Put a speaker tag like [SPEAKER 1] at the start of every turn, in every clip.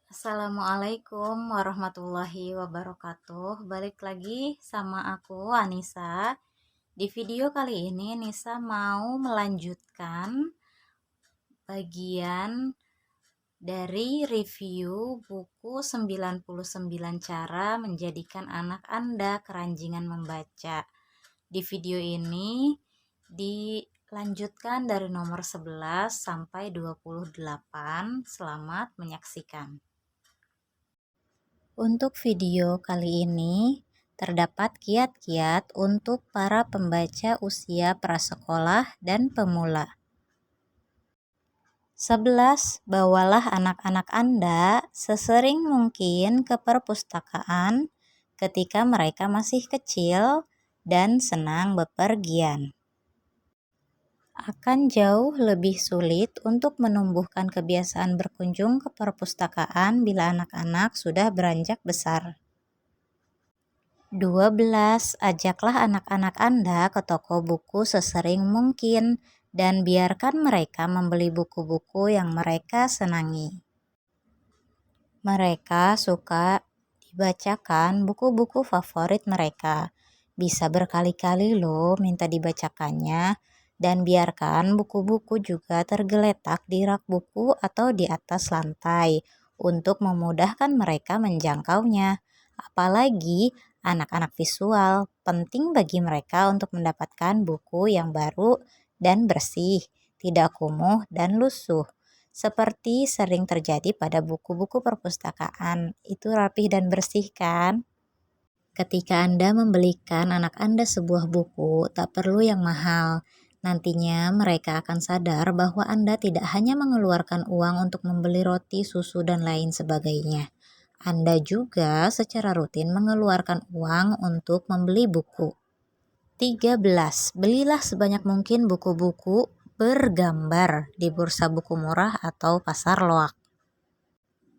[SPEAKER 1] Assalamualaikum warahmatullahi wabarakatuh. Balik lagi sama aku Anissa. Di video kali ini Nisa mau melanjutkan bagian dari review buku 99 cara menjadikan anak Anda keranjingan membaca. Di video ini dilanjutkan dari nomor 11 sampai 28. Selamat menyaksikan. Untuk video kali ini, terdapat kiat-kiat untuk para pembaca usia prasekolah dan pemula. 11. Bawalah anak-anak Anda sesering mungkin ke perpustakaan ketika mereka masih kecil dan senang bepergian. Akan jauh lebih sulit untuk menumbuhkan kebiasaan berkunjung ke perpustakaan bila anak-anak sudah beranjak besar. 12. Ajaklah anak-anak Anda ke toko buku sesering mungkin dan biarkan mereka membeli buku-buku yang mereka senangi. Mereka suka dibacakan buku-buku favorit mereka. Bisa berkali-kali loh minta dibacakannya, dan biarkan buku-buku juga tergeletak di rak buku atau di atas lantai untuk memudahkan mereka menjangkaunya. Apalagi anak-anak visual, penting bagi mereka untuk mendapatkan buku yang baru dan bersih, tidak kumuh dan lusuh. Seperti sering terjadi pada buku-buku perpustakaan, itu rapih dan bersih kan? Ketika Anda membelikan anak Anda sebuah buku, tak perlu yang mahal. Nantinya mereka akan sadar bahwa Anda tidak hanya mengeluarkan uang untuk membeli roti, susu, dan lain sebagainya. Anda juga secara rutin mengeluarkan uang untuk membeli buku. 13. Belilah sebanyak mungkin buku-buku bergambar di bursa buku murah atau pasar loak.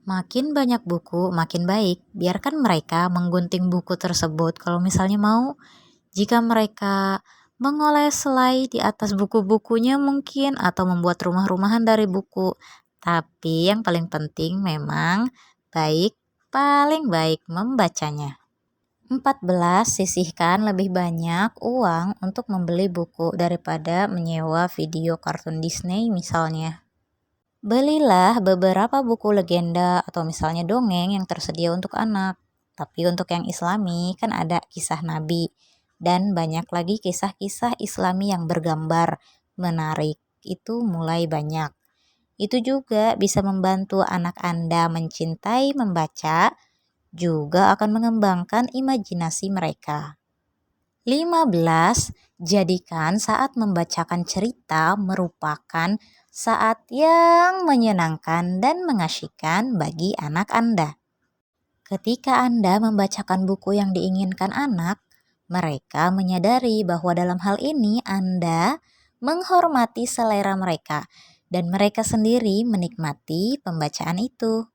[SPEAKER 1] Makin banyak buku, makin baik. Biarkan mereka menggunting buku tersebut kalau misalnya mau. Jika mereka mengoles selai di atas buku-bukunya mungkin, atau membuat rumah-rumahan dari buku. Tapi yang paling penting memang paling baik membacanya. 14. Sisihkan lebih banyak uang untuk membeli buku daripada menyewa video kartun Disney misalnya. Belilah beberapa buku legenda atau misalnya dongeng yang tersedia untuk anak. Tapi untuk yang Islami kan ada kisah Nabi dan banyak lagi kisah-kisah Islami yang bergambar menarik. Itu mulai banyak. Itu juga bisa membantu anak Anda mencintai membaca, juga akan mengembangkan imajinasi mereka. 15. Jadikan saat membacakan cerita merupakan saat yang menyenangkan dan mengasyikkan bagi anak Anda. Ketika Anda membacakan buku yang diinginkan anak, mereka menyadari bahwa dalam hal ini Anda menghormati selera mereka dan mereka sendiri menikmati pembacaan itu.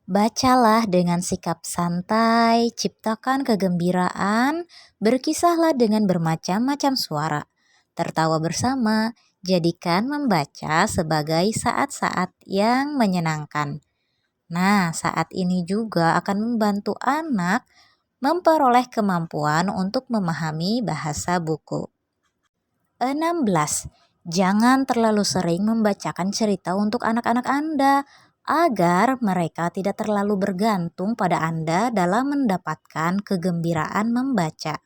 [SPEAKER 1] Bacalah dengan sikap santai, ciptakan kegembiraan, berkisahlah dengan bermacam-macam suara, tertawa bersama, jadikan membaca sebagai saat-saat yang menyenangkan. Nah, saat ini juga akan membantu anak memperoleh kemampuan untuk memahami bahasa buku. 16. Jangan terlalu sering membacakan cerita untuk anak-anak Anda agar mereka tidak terlalu bergantung pada Anda dalam mendapatkan kegembiraan membaca.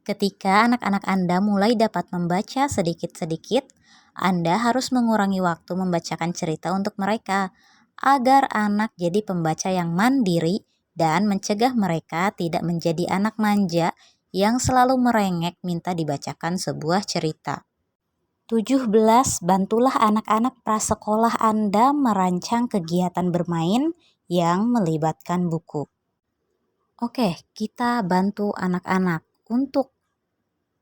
[SPEAKER 1] Ketika anak-anak Anda mulai dapat membaca sedikit-sedikit, Anda harus mengurangi waktu membacakan cerita untuk mereka agar anak jadi pembaca yang mandiri dan mencegah mereka tidak menjadi anak manja yang selalu merengek minta dibacakan sebuah cerita. 17. Bantulah anak-anak prasekolah Anda merancang kegiatan bermain yang melibatkan buku. Oke, kita bantu anak-anak untuk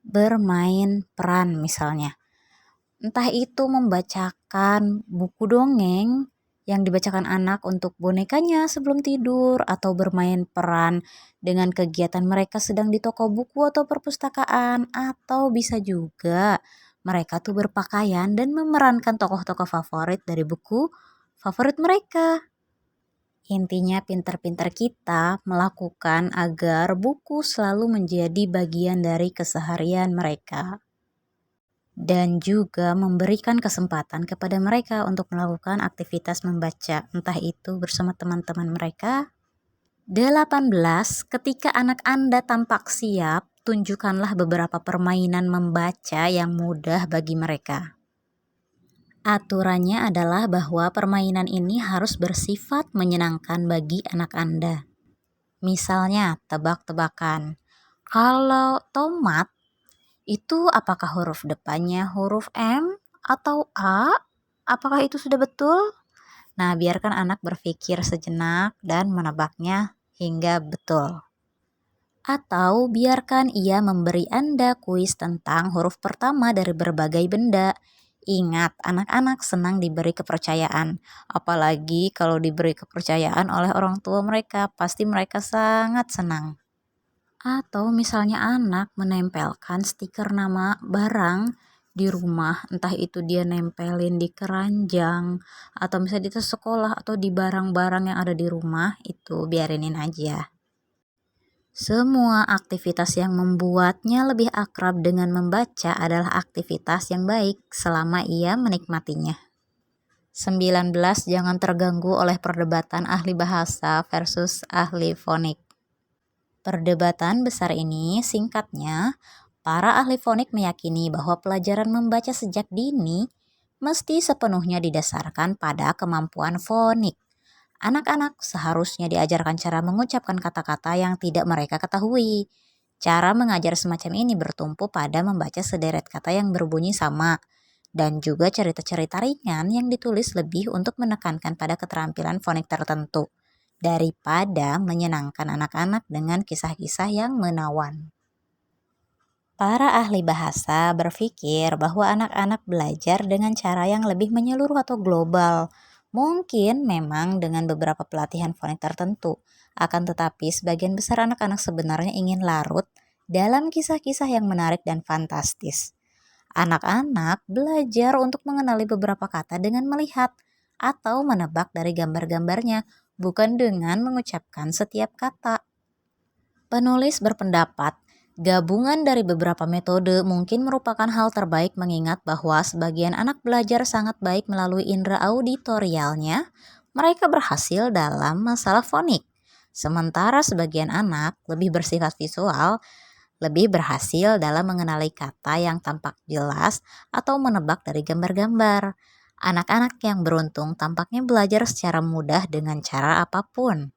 [SPEAKER 1] bermain peran misalnya. Entah itu membacakan buku dongeng yang dibacakan anak untuk bonekanya sebelum tidur, atau bermain peran dengan kegiatan mereka sedang di toko buku atau perpustakaan, atau bisa juga mereka tuh berpakaian dan memerankan tokoh-tokoh favorit dari buku favorit mereka. Intinya pinter-pinter kita melakukan agar buku selalu menjadi bagian dari keseharian mereka. Dan juga memberikan kesempatan kepada mereka untuk melakukan aktivitas membaca, entah itu bersama teman-teman mereka. 18. Ketika anak Anda tampak siap, tunjukkanlah beberapa permainan membaca yang mudah bagi mereka. Aturannya adalah bahwa permainan ini harus bersifat menyenangkan bagi anak Anda. Misalnya, tebak-tebakan. Kalau tomat, itu apakah huruf depannya huruf M atau A? Apakah itu sudah betul? Nah, biarkan anak berpikir sejenak dan menebaknya hingga betul. Atau biarkan ia memberi Anda kuis tentang huruf pertama dari berbagai benda. Ingat, anak-anak senang diberi kepercayaan. Apalagi kalau diberi kepercayaan oleh orang tua mereka, pasti mereka sangat senang. Atau misalnya anak menempelkan stiker nama barang di rumah, entah itu dia nempelin di keranjang, atau misalnya di tas sekolah, atau di barang-barang yang ada di rumah, itu biarinin aja. Semua aktivitas yang membuatnya lebih akrab dengan membaca adalah aktivitas yang baik selama ia menikmatinya. 19. Jangan terganggu oleh perdebatan ahli bahasa versus ahli fonik. Perdebatan besar ini singkatnya, para ahli fonik meyakini bahwa pelajaran membaca sejak dini mesti sepenuhnya didasarkan pada kemampuan fonik. Anak-anak seharusnya diajarkan cara mengucapkan kata-kata yang tidak mereka ketahui. Cara mengajar semacam ini bertumpu pada membaca sederet kata yang berbunyi sama, dan juga cerita-cerita ringan yang ditulis lebih untuk menekankan pada keterampilan fonik tertentu, daripada menyenangkan anak-anak dengan kisah-kisah yang menawan. Para ahli bahasa berpikir bahwa anak-anak belajar dengan cara yang lebih menyeluruh atau global. Mungkin memang dengan beberapa pelatihan fonik tertentu, akan tetapi sebagian besar anak-anak sebenarnya ingin larut dalam kisah-kisah yang menarik dan fantastis. Anak-anak belajar untuk mengenali beberapa kata dengan melihat atau menebak dari gambar-gambarnya, bukan dengan mengucapkan setiap kata. Penulis berpendapat, gabungan dari beberapa metode mungkin merupakan hal terbaik mengingat bahwa sebagian anak belajar sangat baik melalui indera auditorialnya, mereka berhasil dalam masalah fonik. Sementara sebagian anak lebih bersifat visual, lebih berhasil dalam mengenali kata yang tampak jelas atau menebak dari gambar-gambar. Anak-anak yang beruntung tampaknya belajar secara mudah dengan cara apapun.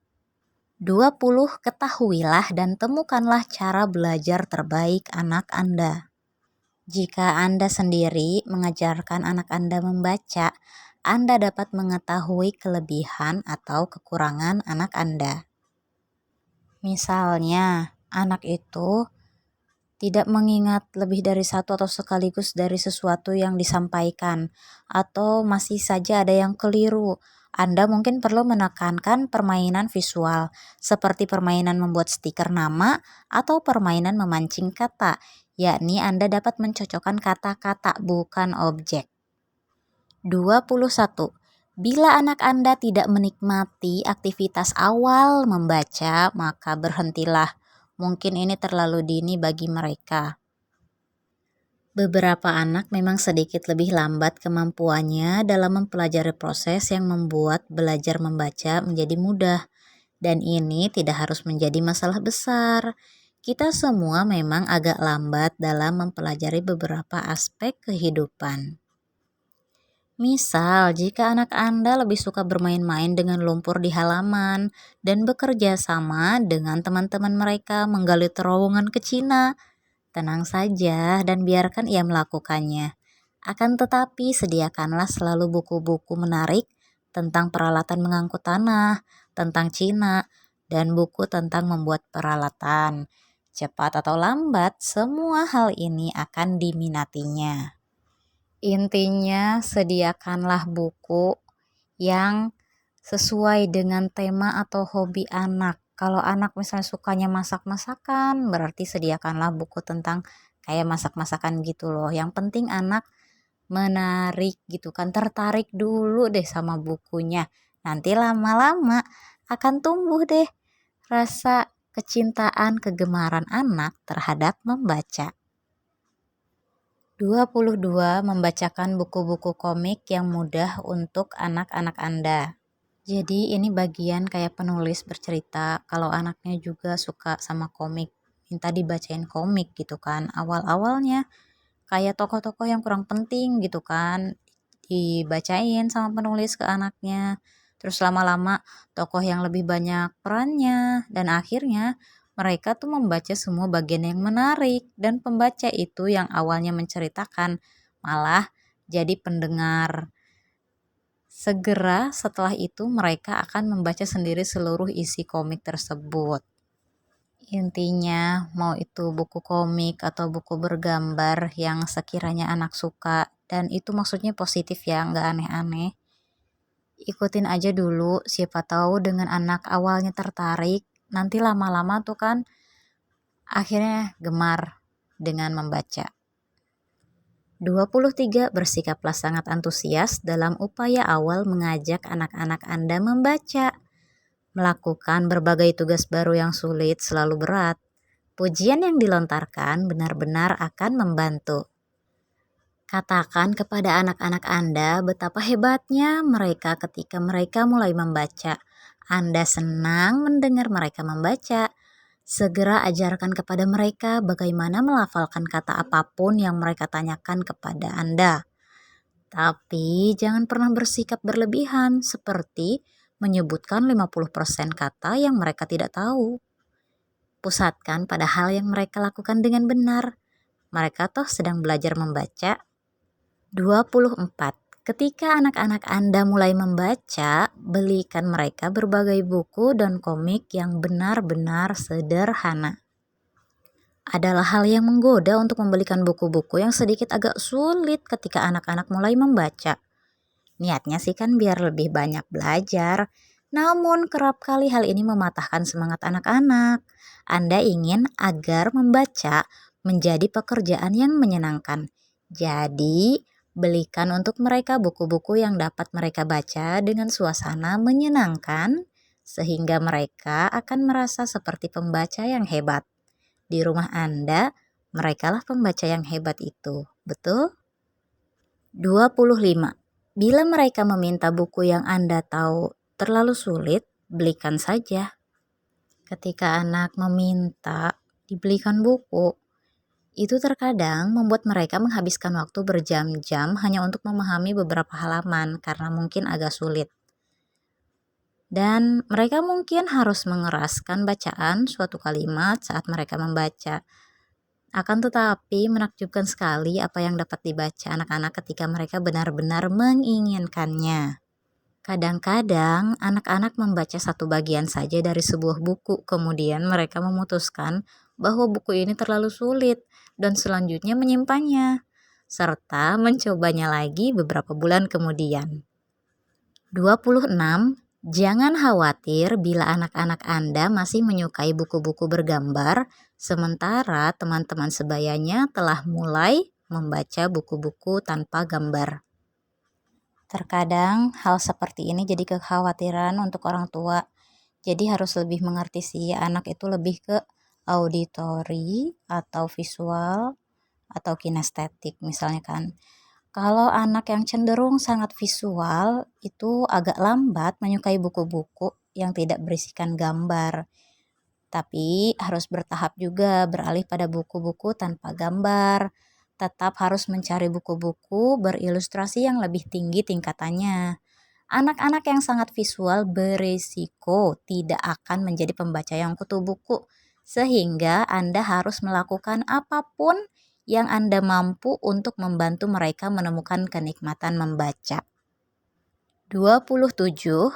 [SPEAKER 1] 20. Ketahuilah dan temukanlah cara belajar terbaik anak Anda. Jika Anda sendiri mengajarkan anak Anda membaca, Anda dapat mengetahui kelebihan atau kekurangan anak Anda. Misalnya, anak itu tidak mengingat lebih dari satu atau sekaligus dari sesuatu yang disampaikan, atau masih saja ada yang keliru. Anda mungkin perlu menekankan permainan visual, seperti permainan membuat stiker nama atau permainan memancing kata, yakni Anda dapat mencocokkan kata-kata bukan objek. 21. Bila anak Anda tidak menikmati aktivitas awal membaca, maka berhentilah. Mungkin ini terlalu dini bagi mereka. Beberapa anak memang sedikit lebih lambat kemampuannya dalam mempelajari proses yang membuat belajar membaca menjadi mudah. Dan ini tidak harus menjadi masalah besar. Kita semua memang agak lambat dalam mempelajari beberapa aspek kehidupan. Misal, jika anak Anda lebih suka bermain-main dengan lumpur di halaman dan bekerja sama dengan teman-teman mereka menggali terowongan ke Cina, tenang saja dan biarkan ia melakukannya. Akan tetapi sediakanlah selalu buku-buku menarik tentang peralatan mengangkut tanah, tentang Cina, dan buku tentang membuat peralatan. Cepat atau lambat, semua hal ini akan diminatinya. Intinya, sediakanlah buku yang sesuai dengan tema atau hobi anak. Kalau anak misalnya sukanya masak-masakan, berarti sediakanlah buku tentang kayak masak-masakan gitu loh. Yang penting anak menarik gitu kan, tertarik dulu deh sama bukunya. Nanti lama-lama akan tumbuh deh rasa kecintaan kegemaran anak terhadap membaca. 22. Membacakan buku-buku komik yang mudah untuk anak-anak Anda. Jadi ini bagian kayak penulis bercerita kalau anaknya juga suka sama komik, minta dibacain komik gitu kan. Awal-awalnya kayak tokoh-tokoh yang kurang penting gitu kan, dibacain sama penulis ke anaknya. Terus lama-lama tokoh yang lebih banyak perannya dan akhirnya mereka tuh membaca semua bagian yang menarik dan pembaca itu yang awalnya menceritakan malah jadi pendengar. Segera setelah itu mereka akan membaca sendiri seluruh isi komik tersebut. Intinya mau itu buku komik atau buku bergambar yang sekiranya anak suka dan itu maksudnya positif ya, nggak aneh-aneh. Ikutin aja dulu, siapa tahu dengan anak awalnya tertarik, nanti lama-lama tuh kan akhirnya gemar dengan membaca. 23. Bersikaplah sangat antusias dalam upaya awal mengajak anak-anak Anda membaca. Melakukan berbagai tugas baru yang sulit selalu berat. Pujian yang dilontarkan benar-benar akan membantu. Katakan kepada anak-anak Anda betapa hebatnya mereka ketika mereka mulai membaca. Anda senang mendengar mereka membaca. Segera ajarkan kepada mereka bagaimana melafalkan kata apapun yang mereka tanyakan kepada Anda. Tapi jangan pernah bersikap berlebihan seperti menyebutkan 50% kata yang mereka tidak tahu. Pusatkan pada hal yang mereka lakukan dengan benar. Mereka toh sedang belajar membaca. 24. Ketika anak-anak Anda mulai membaca, belikan mereka berbagai buku dan komik yang benar-benar sederhana. Adalah hal yang menggoda untuk membelikan buku-buku yang sedikit agak sulit ketika anak-anak mulai membaca. Niatnya sih kan biar lebih banyak belajar, namun kerap kali hal ini mematahkan semangat anak-anak. Anda ingin agar membaca menjadi pekerjaan yang menyenangkan. Jadi, belikan untuk mereka buku-buku yang dapat mereka baca dengan suasana menyenangkan, sehingga mereka akan merasa seperti pembaca yang hebat. Di rumah Anda, merekalah pembaca yang hebat itu, betul? 25. Bila mereka meminta buku yang Anda tahu terlalu sulit, belikan saja. Ketika anak meminta dibelikan buku, itu terkadang membuat mereka menghabiskan waktu berjam-jam hanya untuk memahami beberapa halaman karena mungkin agak sulit. Dan mereka mungkin harus mengeraskan bacaan suatu kalimat saat mereka membaca. Akan tetapi menakjubkan sekali apa yang dapat dibaca anak-anak ketika mereka benar-benar menginginkannya. Kadang-kadang anak-anak membaca satu bagian saja dari sebuah buku, kemudian mereka memutuskan bahwa buku ini terlalu sulit dan selanjutnya menyimpannya, serta mencobanya lagi beberapa bulan kemudian. 26. Jangan khawatir bila anak-anak Anda masih menyukai buku-buku bergambar, sementara teman-teman sebayanya telah mulai membaca buku-buku tanpa gambar. Terkadang hal seperti ini jadi kekhawatiran untuk orang tua. Jadi harus lebih mengerti sih, anak itu lebih ke auditori atau visual atau kinestetik misalnya kan. Kalau anak yang cenderung sangat visual itu agak lambat menyukai buku-buku yang tidak berisikan gambar. Tapi harus bertahap juga beralih pada buku-buku tanpa gambar. Tetap harus mencari buku-buku berilustrasi yang lebih tinggi tingkatannya. Anak-anak yang sangat visual berisiko tidak akan menjadi pembaca yang kutu buku, sehingga Anda harus melakukan apapun yang Anda mampu untuk membantu mereka menemukan kenikmatan membaca. 27.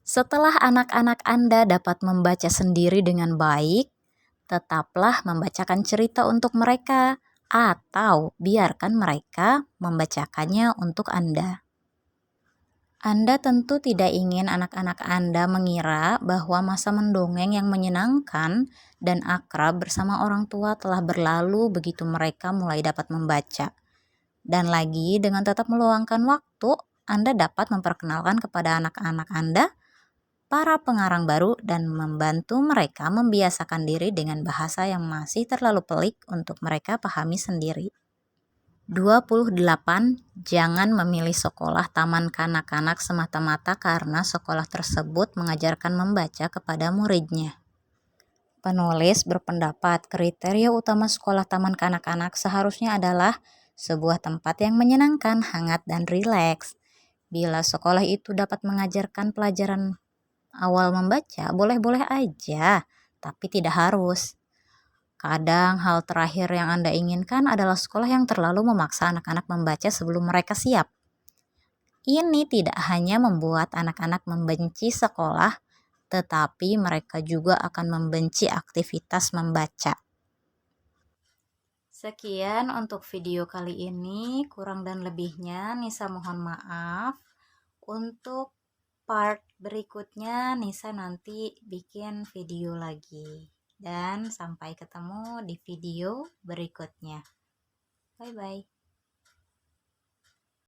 [SPEAKER 1] Setelah anak-anak Anda dapat membaca sendiri dengan baik, tetaplah membacakan cerita untuk mereka atau biarkan mereka membacakannya untuk Anda. Anda tentu tidak ingin anak-anak Anda mengira bahwa masa mendongeng yang menyenangkan dan akrab bersama orang tua telah berlalu begitu mereka mulai dapat membaca. Dan lagi dengan tetap meluangkan waktu, Anda dapat memperkenalkan kepada anak-anak Anda para pengarang baru dan membantu mereka membiasakan diri dengan bahasa yang masih terlalu pelik untuk mereka pahami sendiri. 28. Jangan memilih sekolah taman kanak-kanak semata-mata karena sekolah tersebut mengajarkan membaca kepada muridnya. Penulis berpendapat kriteria utama sekolah taman kanak-kanak seharusnya adalah sebuah tempat yang menyenangkan, hangat, dan rileks. Bila sekolah itu dapat mengajarkan pelajaran awal membaca, boleh-boleh aja, tapi tidak harus. Kadang hal terakhir yang Anda inginkan adalah sekolah yang terlalu memaksa anak-anak membaca sebelum mereka siap. Ini tidak hanya membuat anak-anak membenci sekolah, tetapi mereka juga akan membenci aktivitas membaca. Sekian untuk video kali ini, kurang dan lebihnya Nisa mohon maaf. Untuk part berikutnya Nisa nanti bikin video lagi. Dan sampai ketemu di video berikutnya. Bye-bye.